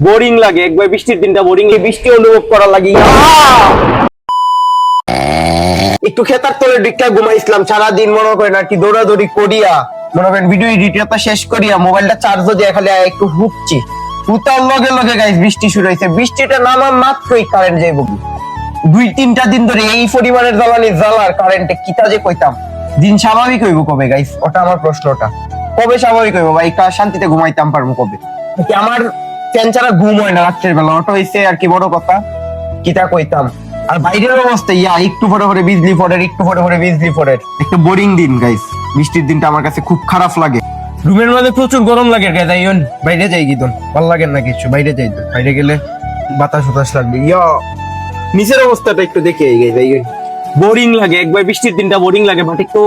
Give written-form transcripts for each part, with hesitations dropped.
Boring লাগে একবার বৃষ্টির দিনটা বোরিং, বৃষ্টি অনুভব করা লাগে। একটু খেতার তলে দিকটা ঘুমাইছিলাম সারাদিন, মনে করেন আর কি দৌড়াদৌড়ি করিয়া, মনে করেন ভিডিও এডিটটা শেষ করিয়া মোবাইলটা চার্জ দিয়ে খালি একটু হুকছি, হুতার লগে লগে গাইস বৃষ্টি শুরু হয়েছে। বৃষ্টিটা নামা মাত্রই কারেন্ট যাইব। 2-3টা দিন ধরে এই পরিমাণের জ্বালার কারেন্টে কিতা যে কইতাম। দিন স্বাভাবিক হইব কবে গাইস? ওটা আমার প্রশ্নটা, কবে স্বাভাবিক হইব ভাই? শান্তিতে ঘুমাইতাম পারবো কবে? আমার ফ্যান ছাড়া ঘুম হয় না রাত্রের বেলা, ওটা হইছে আর কি বড় কথা। কিতা কইতাম। আর বাইরের অবস্থা একটু পরে পরে বিজলি পড়ে, একটু পরে পরে বিজলি পড়ে, একটা বোরিং দিন গাইস। বৃষ্টির দিনটা আমার কাছে খুব খারাপ লাগে। রুমের মধ্যে প্রচুর গরম লাগে গাইস। আইন বাইরে যাই গিদন, ভালো লাগে না কিছু, বাইরে যাই তো, বাইরে গেলে বাতাস বাতাস লাগবে। নিচের অবস্থাটা একটু দেখে গাইস। আইন বোরিং লাগে একবার বৃষ্টির দিনটা, বোরিং লাগে। বাট একটু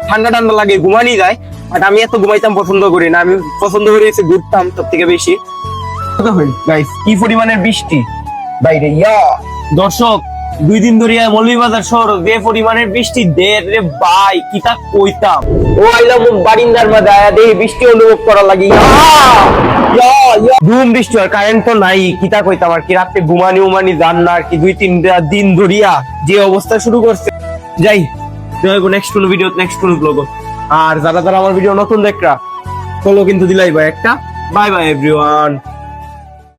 ঠান্ডা ঠান্ডা লাগে, ঘুমানি যায়। বাট আমি এত ঘুমাইতাম পছন্দ করি না, আমি পছন্দ করি ঘুরতাম সব থেকে বেশি। গাইস কি পরিমাণের বৃষ্টি বাইরে। দর্শক 2 দিন ধরে মৌলভীবাজার শহর যে পরিমাণের বৃষ্টি দে রে ভাই, কিতা কইতাম। ও আইলাম বারিন্দার মধ্যে আয়া দেখি বৃষ্টি অনুভব করা লাগি। ধুম বৃষ্টি আর কারেন্ট তো নাই, কিতা কইতাম আর কি। রাতে ঘুমানি উমানি যান না আর কি। 2-3টা দিন ধরিয়া যে অবস্থা শুরু করছে। যাই নেক্সট কোন ভিডিও, নেক্সট কোন ব্লগ। আর যারা যারা আমার ভিডিও নতুন দেখরা ফলো কিন্তু দিলাই ভাই একটা। Bye bye everyone.